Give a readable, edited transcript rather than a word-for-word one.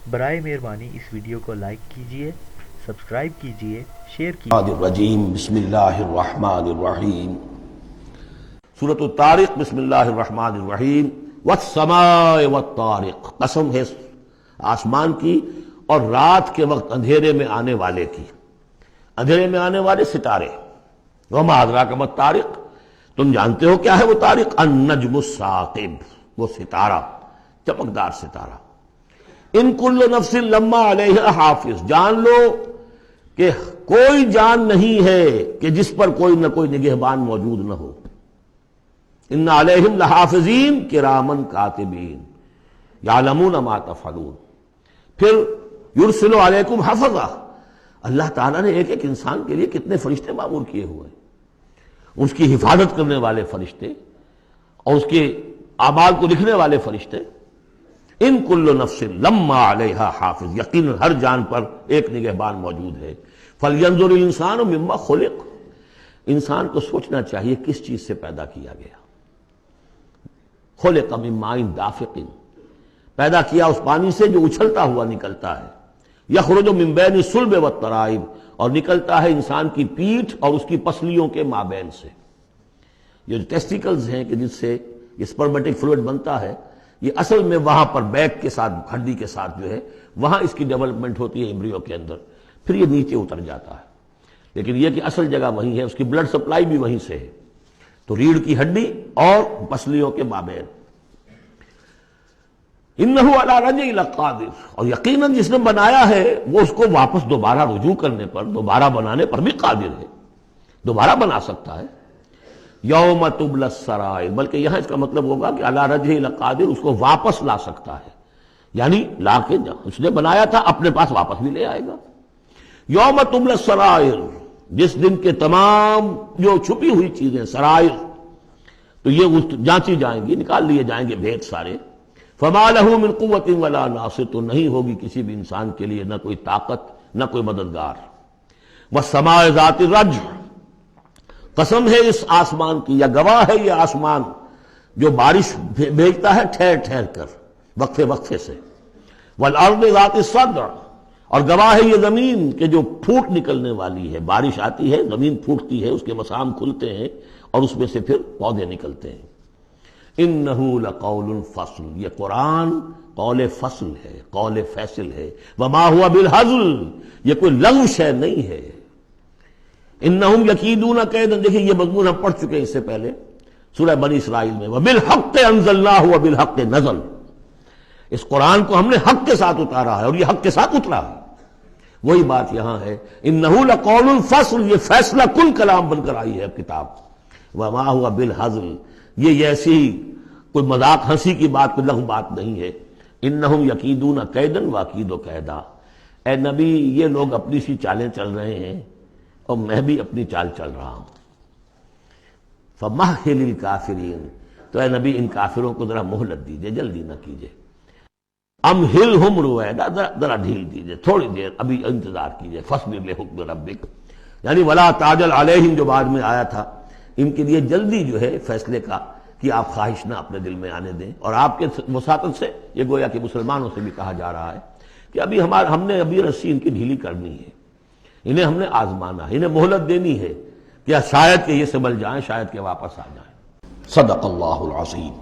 برائے مہربانی اس ویڈیو کو لائک کیجئے، سبسکرائب کیجئے، شیئر کیجئے۔ الرجیم بسم اللہ الرحمن الرحیم سورۃ الطارق بسم اللہ الرحمن الرحیم والسماء والطارق، قسم ہے آسمان کی اور رات کے وقت اندھیرے میں آنے والے کی، اندھیرے میں آنے والے ستارے۔ وما ادراک ما الطارق، تم جانتے ہو کیا ہے وہ طارق؟ النجم الثاقب، وہ ستارہ، چمکدار ستارہ۔ ان کل نفس لما علیہا حافظ، جان لو کہ کوئی جان نہیں ہے کہ جس پر کوئی نہ کوئی نگہبان موجود نہ ہو۔ ان علیہم لحافظین کرامن کاتبین یعلمون ما تفعلون۔ پھر یرسل علیکم حفظہ، اللہ تعالیٰ نے ایک ایک انسان کے لیے کتنے فرشتے معمور کیے ہوئے ہیں، اس کی حفاظت کرنے والے فرشتے اور اس کے اعمال کو لکھنے والے فرشتے۔ ان کل نفس لما علیہا حافظ، یقیناً ہر جان پر ایک نگہبان موجود ہے۔ فلینظر الانسان مما خلق، انسان کو سوچنا چاہیے کس چیز سے پیدا کیا گیا۔ خلق من ماء دافق، پیدا کیا اس پانی سے جو اچھلتا ہوا نکلتا ہے۔ یخرج من بین الصلب والترائب، اور نکلتا ہے انسان کی پیٹھ اور اس کی پسلیوں کے مابین سے۔ یہ جو ٹیسٹیکلز ہیں کہ جس سے اسپرمیٹک فلوئڈ بنتا ہے، یہ اصل میں وہاں پر بیک کے ساتھ، ہڈی کے ساتھ جو ہے وہاں اس کی ڈیولپمنٹ ہوتی ہے ایمبریو کے اندر، پھر یہ نیچے اتر جاتا ہے۔ لیکن یہ کہ اصل جگہ وہیں ہے، اس کی بلڈ سپلائی بھی وہیں سے ہے۔ تو ریڑھ کی ہڈی اور پسلیوں کے مابین۔ انہ علی رجعہ لقادر، اور یقیناً جس نے بنایا ہے وہ اس کو واپس دوبارہ رجوع کرنے پر، دوبارہ بنانے پر بھی قادر ہے، دوبارہ بنا سکتا ہے۔ یوم تبلی السرائر، بلکہ یہاں اس کا مطلب ہوگا کہ علی رجعہ لقادر، اس کو واپس لا سکتا ہے، یعنی لا کے اس نے بنایا تھا اپنے پاس واپس بھی لے آئے گا۔ یوم تبلی السرائر، جس دن کے تمام جو چھپی ہوئی چیزیں، سرائر، تو یہ جانچی جائیں گی، نکال لیے جائیں گے بھید سارے۔ فما لہ من قوت ولا ناصر، تو نہیں ہوگی کسی بھی انسان کے لیے نہ کوئی طاقت نہ کوئی مددگار۔ والسماء ذات الرجع، قسم ہے اس آسمان کی، یا گواہ ہے یہ آسمان جو بارش بھیجتا ہے ٹھہر ٹھہر کر، وقفے وقفے سے۔ والارض ذات الصدع، اور گواہ ہے یہ زمین کہ جو پھوٹ نکلنے والی ہے، بارش آتی ہے زمین پھوٹتی ہے، اس کے مسام کھلتے ہیں اور اس میں سے پھر پودے نکلتے ہیں۔ انہ لقول فصل، یہ قرآن قول فصل ہے، قول فیصل ہے۔ وما ہوا بالہزل، یہ کوئی لغو شے نہیں ہے۔ انہم یکیدون کیدا، دیکھیں یہ مضمون ہم پڑھ چکے ہیں اس سے پہلے سورہ بنی اسرائیل میں۔ وبالحق انزلناہ وبالحق نزل، اس قرآن کو ہم نے حق کے ساتھ اتارا ہے اور یہ حق کے ساتھ اترا ہے۔ وہی بات یہاں ہے، انہ لقول فصل، یہ فیصلہ کن کلام بن کر آئی ہے کتاب۔ وما ہوا بالہزل، یہ ایسی کوئی مذاق ہنسی کی بات، کوئی لغو بات نہیں ہے۔ انہم یکیدون کیدا واکید کیدا، اے نبی یہ لوگ اپنی سی چالیں چل رہے ہیں اور میں بھی اپنی چال چل رہا ہوں۔ فمہل الکافرین، تو اے نبی ان کافروں کو ذرا مہلت دیجئے، جلدی نہ کیجئے۔ امہلہم رویدا، ذرا ڈھیل دیجئے، تھوڑی دیر ابھی انتظار کیجئے۔ فاصبر لحکم ربک، یعنی ولا تعجل علیہم جو بعد میں آیا تھا، ان کے لیے جلدی جو ہے فیصلے کا کہ آپ خواہش نہ اپنے دل میں آنے دیں۔ اور آپ کے وساطت سے یہ گویا کہ مسلمانوں سے بھی کہا جا رہا ہے کہ ابھی ہم نے ابھی رسی ان کی ڈھیلی کرنی ہے، انہیں ہم نے آزمانا ہے، انہیں مہلت دینی ہے کہ شاید کہ یہ سنبھل جائیں، شاید کہ واپس آ جائیں۔ صدق اللہ العظیم۔